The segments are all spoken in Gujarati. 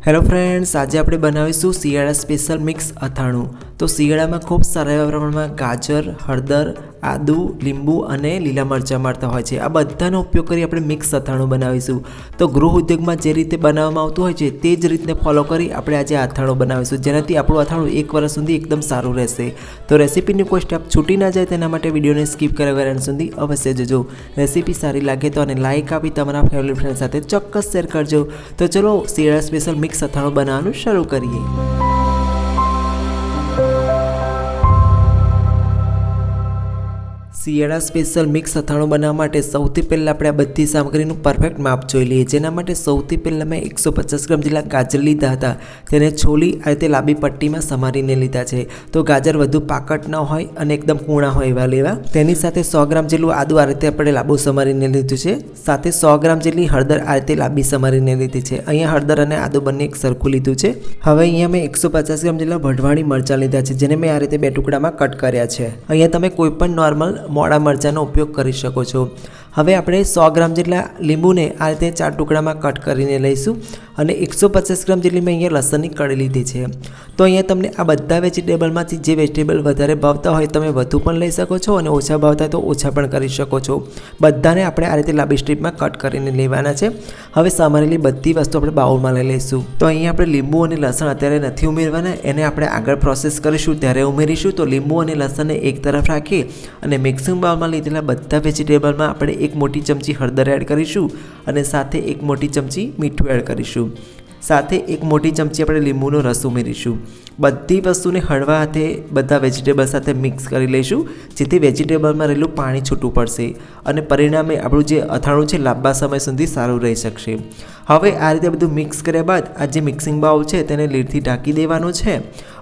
હેલો ફ્રેન્ડ્સ, આજે આપણે બનાવીશું શિયાળા સ્પેશિયલ મિક્સ અથાણું। તો શિયાળામાં ખૂબ સારા એવા પ્રમાણમાં ગાજર, હળદર, આદુ, લીંબુ અને લીલા મરચાં મળતા હોય છે। આ બધાનો ઉપયોગ કરી આપણે મિક્સ અથાણું બનાવીશું। તો ગૃહ ઉદ્યોગમાં જે રીતે બનાવવામાં આવતું હોય છે તે જ રીતને ફોલો કરી આપણે આજે અથાણું બનાવીશું, જેનાથી આપણું અથાણું 1 વર્ષ સુધી એકદમ સારું રહેશે। તો રેસીપીની કોઈ સ્ટેપ છૂટી ના જાય તેના માટે વિડીયોને સ્કીપ કર્યા વગર અંત સુધી અવશ્ય જોજો। રેસીપી સારી લાગે તો અને લાઇક આપી તમારા ફેમિલી ફ્રેન્ડ સાથે ચોક્કસ શેર કરજો। તો ચલો શિયાળા સ્પેશિયલ મિક્સ અથાણું બનાવવાનું શરૂ કરીએ। શિયાળા સ્પેશિયલ મિક્સ અથાણું બનાવવા માટે સૌથી પહેલાં આપણે આ બધી સામગ્રીનું પરફેક્ટ માપ જોઈ લઈએ। જેના માટે સૌથી પહેલાં મેં 150 ગ્રામ જેટલા ગાજર લીધા હતા, તેને છોલી આ રીતે લાંબી પટ્ટીમાં સમારીને લીધા છે। તો ગાજર વધુ પાકટ ન હોય અને એકદમ કૂણા હોય એવા લેવા। તેની સાથે 100 ગ્રામ જેટલું આદું આ રીતે આપણે લાંબુ સમારીને લીધું છે, સાથે 100 ગ્રામ જેટલી હળદર આ રીતે લાંબી સમારીને લીધી છે। અહીંયા હળદર અને આદું બંને એક સરખું લીધું છે। હવે અહીંયા મેં 150 ગ્રામ જેટલા વઢવાણી મરચાં લીધા છે, જેને મેં આ રીતે 2 ટુકડામાં કટ કર્યા છે। અહીંયા તમે કોઈ પણ નોર્મલ મોડા મરચાંનો ઉપયોગ કરી શકો છો। હવે આપણે 100 ગ્રામ જેટલા લીંબુને આ રીતે 4 ટુકડામાં કટ કરીને લઈશું અને 150 ગ્રામ જેટલી મેં અહીંયા લસણની કળી લીધી છે। તો અહીંયા તમને આ બધા વેજીટેબલમાંથી જે વેજીટેબલ વધારે ભાવતા હોય તમે વધુ પણ લઈ શકો છો અને ઓછા ભાવતા તો ઓછા પણ કરી શકો છો। બધાને આપણે આ રીતે લાંબી સ્ટ્રીપમાં કટ કરીને લેવાના છે। હવે સમારેલી બધી વસ્તુ આપણે બાઉલમાં લઈ લઈશું। તો અહીંયા આપણે લીંબુ અને લસણ અત્યારે નથી ઉમેરવાના, એને આપણે આગળ પ્રોસેસ કરીશું ત્યારે ઉમેરીશું। તો લીંબુ અને લસણને એક તરફ રાખી અને મિક્સિંગ બાઉલમાં લીધેલા બધા વેજીટેબલમાં આપણે 1 મોટી ચમચી હળદર એડ કરીશું અને સાથે 1 મોટી ચમચી મીઠું એડ કરીશું, સાથે 1 મોટી ચમચી આપણે લીંબુનો રસ ઉમેરીશું। બધી વસ્તુને હળવા હાથે બધા વેજીટેબલ સાથે મિક્સ કરી લઈશું, જેથી વેજીટેબલમાં રહેલું પાણી છૂટું પડશે અને પરિણામે આપણું જે અથાણું છે લાંબા સમય સુધી સારું રહી શકશે। હવે આ રીતે બધું મિક્સ કર્યા બાદ આ જે મિક્સિંગ બાઉલ છે તેને લીડથી ઢાંકી દેવાનું છે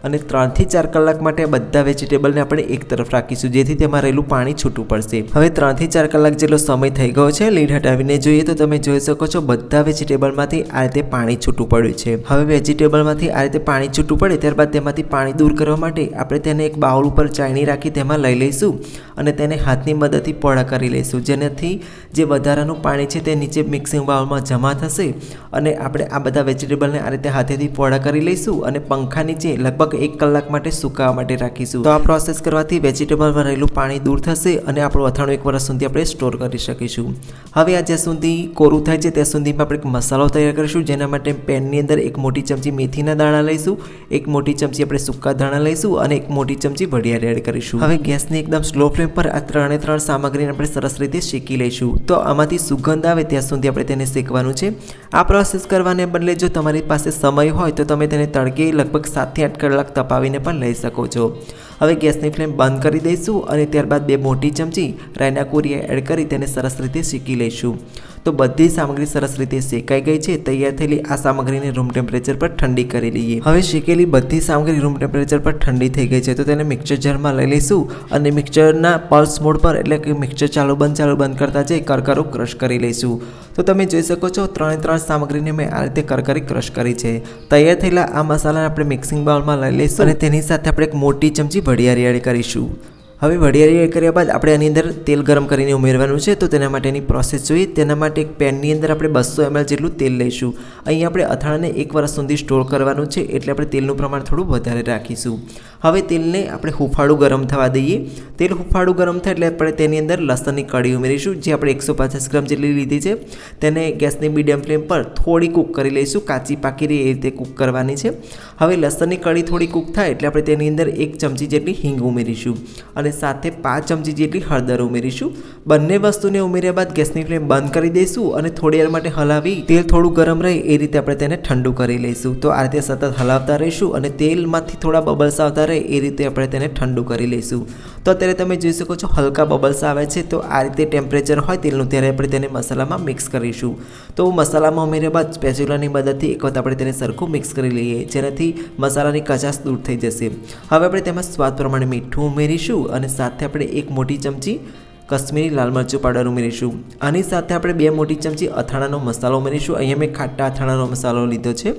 અને 3 થી 4 કલાક માટે બધા વેજીટેબલને આપણે એક તરફ રાખીશું, જેથી તેમાં રહેલું પાણી છૂટું પડશે। હવે 3 થી 4 કલાક જેટલો સમય થઈ ગયો છે। લીડ હટાવીને જોઈએ તો તમે જોઈ શકો છો બધા વેજીટેબલમાંથી આ રીતે પાણી છૂટું પડ્યું છે। હવે વેજીટેબલમાંથી આ રીતે પાણી છૂટું પડે ત્યારબાદ તેમાંથી પાણી દૂર કરવા માટે આપણે તેને એક બાઉલ ઉપર ચાળણી રાખી તેમાં લઈ લઈશું અને તેને હાથની મદદથી પોળા કરી લઈશું, જેનાથી જે વધારાનું પાણી છે તે નીચે મિક્સિંગ બાઉલમાં જમા થશે અને આપણે આ બધા વેજીટેબલને આ રીતે હાથેથી પોળા કરી લઈશું અને પંખા નીચે લગભગ 1 કલાક માટે સુકાવા માટે રાખીશું। તો આ પ્રોસેસ કરવાથી વેજીટેબલમાં રહેલું પાણી દૂર થશે અને આપણું અથાણું 1 વર્ષ સુધી આપણે સ્ટોર કરી શકીશું। હવે આ જ્યાં સુધી કોરું થાય છે ત્યાં સુધીમાં આપણે એક મસાલો તૈયાર કરીશું, જેના માટે પેનની અંદર 1 મોટી ચમચી મેથીના દાણા લઈશું, 1 મોટી ચમચી આપણે સૂકા ધાણા લઈશું અને 1 મોટી ચમચી વરિયાળી એડ કરીશું। હવે ગેસની એકદમ સ્લો ફ્લેમ પર આ 3 સામગ્રીને આપણે સરસ રીતે શેકી લઈશું। તો આમાંથી સુગંધ આવે ત્યાં સુધી આપણે તેને શેકવાનું છે। આ પ્રોસેસ કરવાને બદલે જો તમારી પાસે સમય હોય તો તમે તેને તડકે લગભગ 7 થી 8 કલાક તપાવીને પણ લઈ શકો છો। હવે ગેસની ફ્લેમ બંધ કરી દઈશું અને ત્યારબાદ 2 મોટી ચમચી રાયના કોરિયા એડ કરી તેને સરસ રીતે શેકી લઈશું। તો બધી સામગ્રી સરસ રીતે શેકાઈ ગઈ છે। તૈયાર થયેલી આ સામગ્રીને રૂમ ટેમ્પરેચર પર ઠંડી કરી લઈએ। હવે શેકેલી બધી સામગ્રી રૂમ ટેમ્પરેચર પર ઠંડી થઈ ગઈ છે, તો તેને મિક્સર જારમાં લઈ લઈશું અને મિક્સરના પલ્સ મોડ પર એટલે કે મિક્સર ચાલુ બંધ કરતા જઈ કરકરું ક્રશ કરી લઈશું। તો તમે જોઈ શકો છો 3 સામગ્રીને મેં આ રીતે કરકરી ક્રશ કરી છે। તૈયાર થયેલા આ મસાલાને આપણે મિક્સિંગ બાઉલમાં લઈ લઈશું અને તેની સાથે આપણે 1 મોટી ચમચી વરિયાળી એડ કરીશું। હવે વરિયાળી એડ કર્યા બાદ આપણે આની અંદર તેલ ગરમ કરીને ઉમેરવાનું છે। તો તેના માટેની પ્રોસેસ જોઈએ। તેના માટે એક પેનની અંદર આપણે 200 ml જેટલું તેલ લઈશું। અહીં આપણે અથાણાને 1 વર્ષ સુધી સ્ટોર કરવાનું છે, એટલે આપણે તેલનું પ્રમાણ થોડું વધારે રાખીશું। હવે તેલને આપણે હુંફાળું ગરમ થવા દઈએ। તેલ હુંફાળું ગરમ થાય એટલે આપણે તેની અંદર લસણની કળી ઉમેરીશું, જે આપણે 150 ગ્રામ જેટલી લીધી છે। તેને ગેસની મીડિયમ ફ્લેમ પર થોડી કૂક કરી લઈશું, કાચી પાકી રહે એ રીતે કૂક કરવાની છે। હવે લસણની કળી થોડી કૂક થાય એટલે આપણે તેની અંદર 1 ચમચી જેટલી હિંગ ઉમેરીશું અને સાથે 5 ચમચી જેટલી હળદર ઉમેરીશું। બંને વસ્તુને ઉમેર્યા બાદ ગેસની ફ્લેમ બંધ કરી દઈશું અને થોડી વાર માટે હલાવી તેલ થોડું ગરમ રહે એ રીતે આપણે તેને ઠંડુ કરી લઈશું। તો આ રીતે સતત હલાવતા રહીશું અને તેલમાંથી થોડા બબલ્સ આવતા રહે એ રીતે આપણે તેને ઠંડુ કરી લઈશું। તો અત્યારે તમે જોઈ શકો છો હલકા બબલ્સ આવે છે। તો આ રીતે ટેમ્પરેચર હોય તેલનું ત્યારે આપણે તેને મસાલામાં મિક્સ કરીશું। તો મસાલામાં ઉમેર્યા બાદ સ્પેચ્યુલાની મદદથી એક વખત આપણે તેને સરખું મિક્સ કરી લઈએ, જેનાથી મસાલાની કચાશ દૂર થઈ જશે। હવે આપણે તેમાં સ્વાદ પ્રમાણે મીઠું ઉમેરીશું અને સાથે આપણે 1 મોટી ચમચી કશ્મીરી લાલ મરચું પાવડર ઉમેરીશું। આની સાથે આપણે 2 મોટી ચમચી અથાણાનો મસાલો ઉમેરીશું। અહીંયા મેં ખાટા અથાણાનો મસાલો લીધો છે,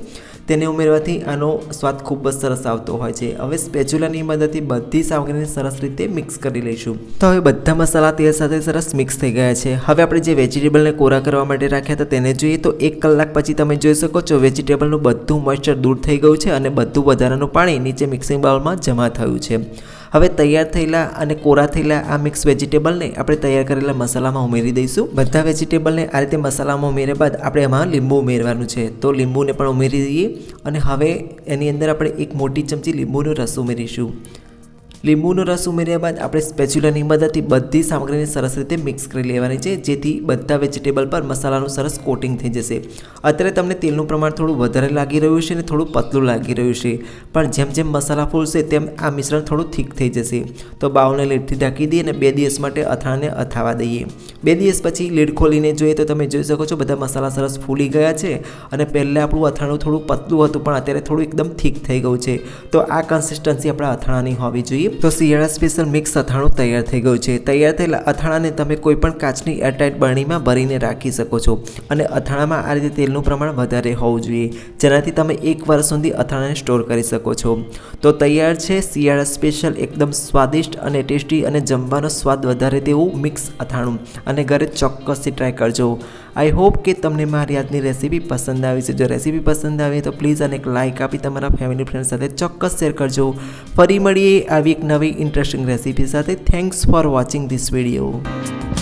તેને ઉમેરવાથી આનો સ્વાદ ખૂબ જ સરસ આવતો હોય છે. હવે સ્પેચ્યુલાની મદદથી બધી સામગ્રીને સરસ રીતે મિક્સ કરી લઈશું. તો હવે બધા મસાલા તેલ સાથે સરસ મિક્સ થઈ ગયા છે. હવે આપણે જે વેજીટેબલને કોરા કરવા માટે રાખ્યા હતા તેને જોઈએ તો 1 કલાક પછી તમે જોઈ શકો છો વેજીટેબલનું બધું મોઇસ્ચર દૂર થઈ ગયું છે અને બધું વધારાનું પાણી નીચે મિક્સિંગ બાઉલમાં જમા થયું છે. હવે તૈયાર થયેલા અને કોરા થયેલા આ મિક્સ વેજીટેબલને આપણે તૈયાર કરેલા મસાલામાં ઉમેરી દઈશું. બધા વેજીટેબલને આ રીતે મસાલામાં ઉમેર્યા બાદ આપણે એમાં લીંબુ ઉમેરવાનું છે. તો લીંબુને પણ ઉમેરી દઈએ અને હવે એની અંદર આપણે 1 મોટી ચમચી લીંબુનો રસ ઉમેરીશું. લીંબુનો રસ ઉમેર્યા બાદ આપણે સ્પેચ્યુલાની મદદથી બધી સામગ્રીને સરસ રીતે મિક્સ કરી લેવાની છે, જેથી બધા વેજીટેબલ પર મસાલાનું સરસ કોટિંગ થઈ જશે. અત્યારે તમને તેલનું પ્રમાણ થોડું વધારે લાગી રહ્યું છે અને થોડું પતલું લાગી રહ્યું છે, પણ જેમ જેમ મસાલા ફૂલશે તેમ આ મિશ્રણ થોડું થીક થઈ જશે. તો બાઉલને લીડથી ઢાંકી દઈએ અને 2 દિવસ માટે અથાણાને અથાવા દઈએ. 2 દિવસ પછી લીડ ખોલીને જોઈએ તો તમે જોઈ શકો છો બધા મસાલા સરસ ફૂલી ગયા છે અને પહેલાં આપણું અથાણું થોડું પતલું હતું પણ અત્યારે થોડું એકદમ થીક થઈ ગયું છે. તો આ કન્સિસ્ટન્સી આપણા અથાણાની હોવી જોઈએ. તો શિયાળા સ્પેશિયલ મિક્સ અથાણું તૈયાર થઈ ગયું છે. તૈયાર થયેલા અથાણાને તમે કોઈ પણ કાચની એરટાઇટ બરણીમાં ભરીને રાખી શકો છો અને અથાણામાં આ રીતે તેલનું પ્રમાણ વધારે હોવું જોઈએ, જેનાથી તમે 1 વર્ષ સુધી અથાણાને સ્ટોર કરી શકો છો. તો તૈયાર છે શિયાળા સ્પેશિયલ એકદમ સ્વાદિષ્ટ અને ટેસ્ટી અને જમવાનો સ્વાદ વધારે તેવું મિક્સ અથાણું, અને ઘરે ચોક્કસથી ટ્રાય કરજો. આઈ હોપ કે તમને મારી આજની રેસીપી પસંદ આવી છે. જો રેસીપી પસંદ આવી તો પ્લીઝ અને એક લાઇક આપી તમારા ફેમિલી ફ્રેન્ડ સાથે ચોક્કસ શેર કરજો. ફરી મળીએ આવી એક નવી ઇન્ટરેસ્ટિંગ રેસીપી સાથે. Thanks for watching this video.